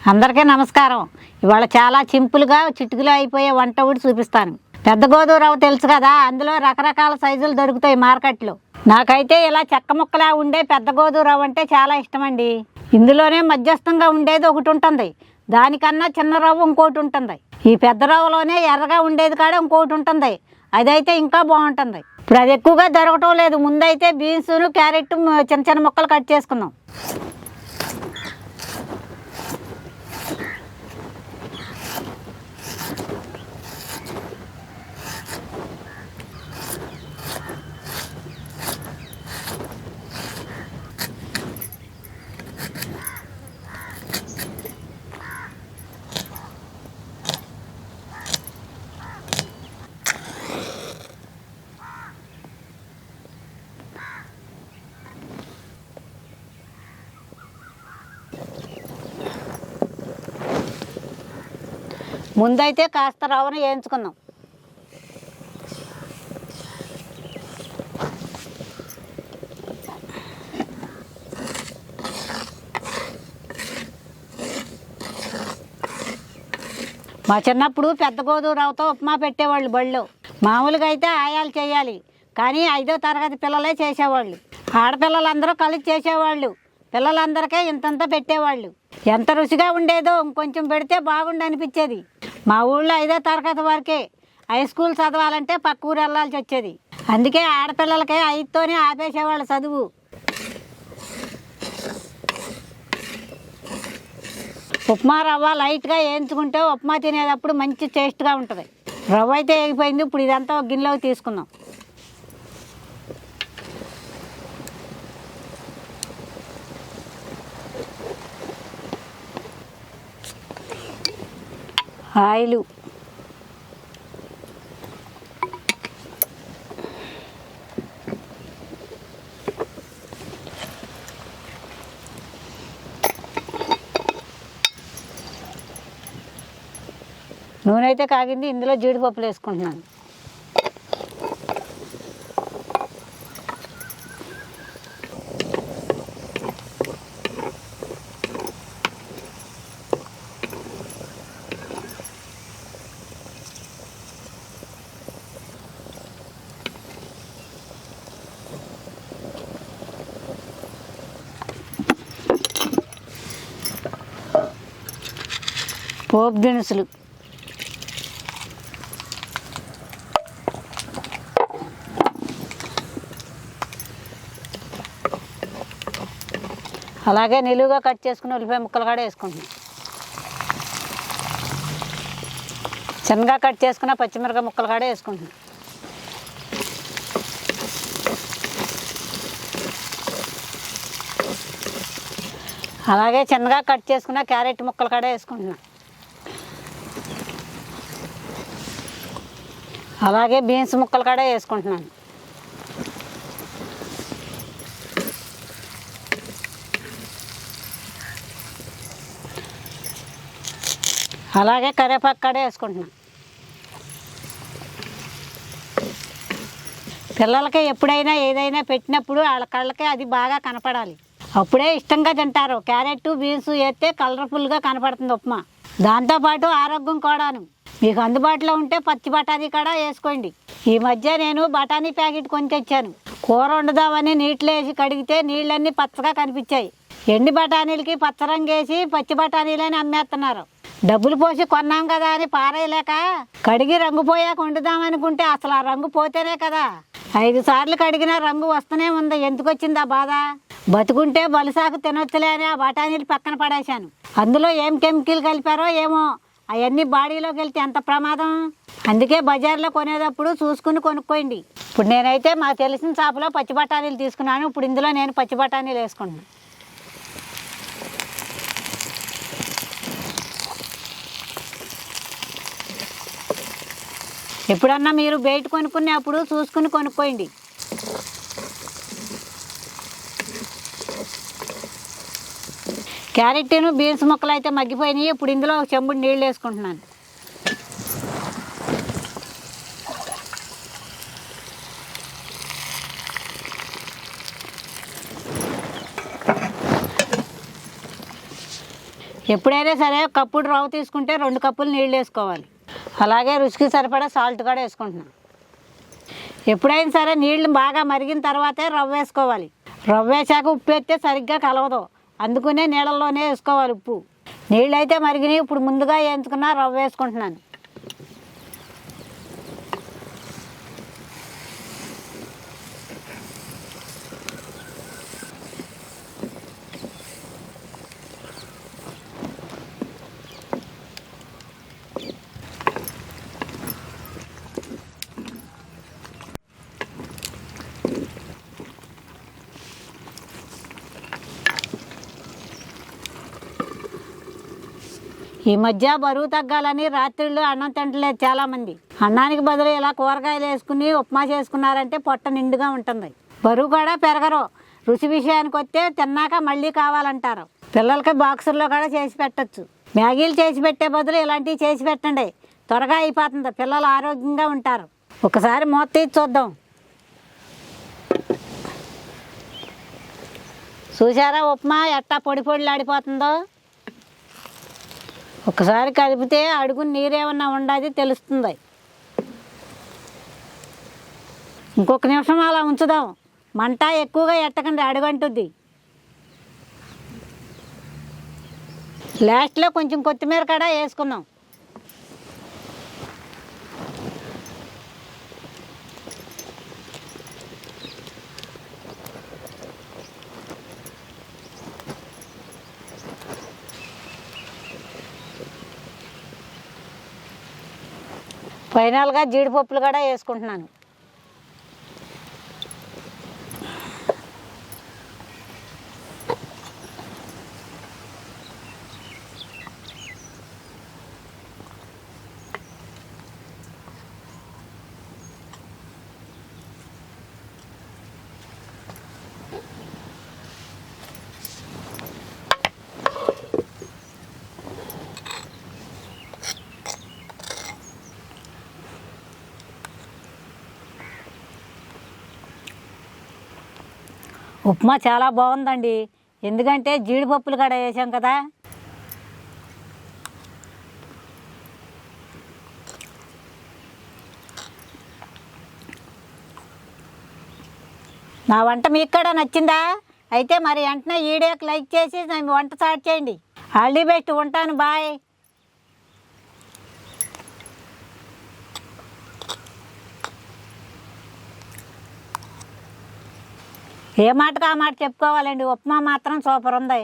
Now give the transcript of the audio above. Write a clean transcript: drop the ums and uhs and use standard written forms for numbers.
అందరికీ నమస్కారం. ఇవాళ చాలా సింపుల్గా చిటికలో అయిపోయే వంట ఒకటి చూపిస్తాను. పెద్ద గోధుమ రవ్వ తెలుసు కదా, అందులో రకరకాల సైజులు దొరుకుతాయి మార్కెట్లో. నాకైతే ఇలా చెక్క ముక్కలా ఉండే పెద్ద గోధుమ రవ్వ అంటే చాలా ఇష్టమండి. ఇందులోనే మధ్యస్థంగా ఉండేది ఒకటి ఉంటుంది, దానికన్నా చిన్న రవ్వ ఇంకోటి ఉంటుంది. ఈ పెద్ద రవ్వలోనే ఎర్రగా ఉండేది కాడ ఇంకోటి ఉంటుంది, అదైతే ఇంకా బాగుంటుంది. ఇప్పుడు అది ఎక్కువగా దొరకటం లేదు. ముందైతే బీన్స్ క్యారెట్ చిన్న చిన్న ముక్కలు కట్ చేసుకుందాం. ముందైతే కాస్త రవ్వను వేయించుకుందాం. మా చిన్నప్పుడు పెద్ద గోధుమ రవ్వతో ఉప్మా పెట్టేవాళ్ళు బళ్ళు. మామూలుగా అయితే ఆయాలు చేయాలి, కానీ 5వ తరగతి పిల్లలే చేసేవాళ్ళు. ఆడపిల్లలందరూ కలిసి చేసేవాళ్ళు. పిల్లలందరికీ ఇంతంత పెట్టేవాళ్ళు. ఎంత రుచిగా ఉండేదో, ఇంకొంచెం పెడితే బాగుండు అనిపించేది. మా ఊళ్ళో 5వ తరగతి వరకే. హై స్కూల్ చదవాలంటే పక్క ఊరు వెళ్ళాల్సి వచ్చేది. అందుకే ఆడపిల్లలకే 5తోనే ఆపేసేవాళ్ళు చదువు. ఉప్మా రవ్వ లైట్గా వేయించుకుంటే ఉప్మా తినేటప్పుడు మంచి టేస్ట్గా ఉంటుంది. రవ్వ అయితే వేగిపోయింది. ఇప్పుడు ఇదంతా ఒక గిన్నెలోకి తీసుకుందాం. ఆయిలు, నూనె అయితే కాగింది. ఇందులో జీడిపప్పులు వేసుకుంటున్నాను. పోపు దినుసులు, అలాగే నిలువుగా కట్ చేసుకుని ఉల్లిపాయ ముక్కలు కూడా వేసుకుంటున్నాం. చిన్నగా కట్ చేసుకున్న పచ్చిమిరపకాయ ముక్కలు కూడా వేసుకుంటున్నాం. అలాగే చిన్నగా కట్ చేసుకున్న క్యారెట్ ముక్కలు కూడా వేసుకుంటున్నాం. అలాగే బీన్స్ ముక్కలు కూడా వేసుకుంటున్నాను. అలాగే కరివేపాకు కూడా వేసుకుంటున్నాను. పిల్లలకి ఎప్పుడైనా ఏదైనా పెట్టినప్పుడు వాళ్ళ కళ్ళకి అది బాగా కనపడాలి, అప్పుడే ఇష్టంగా తింటారు. క్యారెట్ బీన్స్ వేస్తే కలర్ఫుల్గా కనపడుతుంది ఉప్మా. దాంతోపాటు ఆరోగ్యం కూడాను. మీకు అందుబాటులో ఉంటే పచ్చి బఠానీ కూడా వేసుకోండి. ఈ మధ్య నేను బఠానీ ప్యాకెట్ కొని తెచ్చాను. కూర వండుదామని నీటిలో వేసి కడిగితే నీళ్ళన్నీ పచ్చగా కనిపించాయి. ఎండి బఠానీలకి పచ్చరంగు వేసి పచ్చి బఠానీలని అమ్మేస్తున్నారు. డబ్బులు పోసి కొన్నాం కదా అని పారేయలేక కడిగి రంగు పోయాక వండుదామనుకుంటే అసలు ఆ రంగు పోతేనే కదా. 5 సార్లు కడిగినా రంగు వస్తూనే ఉంది. ఎందుకు వచ్చింది ఆ బాధ? బతుకుంటే బలుసాకు తినొచ్చులే అని ఆ బఠానీలు పక్కన పడేశాను. అందులో ఏం కెమికల్ కలిపారో ఏమో, అవన్నీ బాడీలోకి వెళ్తే ఎంత ప్రమాదం. అందుకే బజార్లో కొనేటప్పుడు చూసుకుని కొనుక్కోండి. ఇప్పుడు నేనైతే మాకు తెలిసిన షాపులో పచ్చి బఠానీలు తీసుకున్నాను. ఇప్పుడు ఇందులో నేను పచ్చి బఠానీలు వేసుకుంటున్నాను. ఎప్పుడన్నా మీరు బయట కొనుక్కునేప్పుడు చూసుకుని కొనుక్కోండి. క్యారెట్ను బీన్స్ ముక్కలు అయితే మగ్గిపోయినాయి. ఇప్పుడు ఇందులో ఒక చెంబుడు నీళ్ళు వేసుకుంటున్నాను. ఎప్పుడైనా సరే కప్పుడు రవ్వ తీసుకుంటే 2 కప్పులు నీళ్ళు వేసుకోవాలి. అలాగే రుచికి సరిపడా సాల్ట్ కూడా వేసుకుంటున్నాను. ఎప్పుడైనా సరే నీళ్లు బాగా మరిగిన తర్వాతే రవ్వ వేసుకోవాలి. రవ్వ వేసాక ఉప్పు వేస్తే సరిగ్గా కలవదు, అందుకనే నీళ్ళల్లోనే వేసుకోవాలి ఉప్పు. నీళ్ళు అయితే మరిగినాయి. ఇప్పుడు ముందుగా వేయించుకున్న రవ్వ వేసుకుంటున్నాను. ఈ మధ్య బరువు తగ్గాలని రాత్రిళ్ళు అన్నం తింటలేదు చాలామంది. అన్నానికి బదులు ఇలా కూరగాయలు వేసుకుని ఉప్మా చేసుకున్నారంటే పొట్ట నిండుగా ఉంటుంది, బరువు కూడా పెరగరు. రుచి విషయానికి వస్తే తిన్నాక మళ్ళీ కావాలంటారు. పిల్లలకి బాక్సుల్లో కూడా చేసి పెట్టచ్చు. మ్యాగీలు చేసి పెట్టే బదులు ఇలాంటివి చేసి పెట్టండి, త్వరగా అయిపోతుంది, పిల్లలు ఆరోగ్యంగా ఉంటారు. ఒకసారి మూత తీసి చూద్దాం. చూసారా ఉప్మా ఎట్టా పొడి పొడిలాడిపోతుందో? ఒకసారి కలిపితే అడుగు నీరేమన్నా ఉండదు తెలుస్తుంది. ఇంకొక నిమిషం అలా ఉంచుదాం. మంట ఎక్కువగా ఎట్టకండి, అడుగంటుద్ది. లాస్ట్లో కొంచెం కొత్తిమీర కూడా వేసుకుందాం. ఫైనల్గా జీడిపప్పులు కూడా వేసుకుంటున్నాను. ఉప్మా చాలా బాగుందండి, ఎందుకంటే జీడిపప్పులు కూడా వేసాం కదా. నా వంట మీకు కూడా నచ్చిందా? అయితే మరి వెంటనే వీడియోకి లైక్ చేసి నా వంట స్టార్ట్ చేయండి. ఆల్ ది బెస్ట్, ఉంటాను, బాయ్. ఏ మాటకు ఆ మాట చెప్పుకోవాలండి, ఉప్మా మాత్రం సూపర్ ఉంది.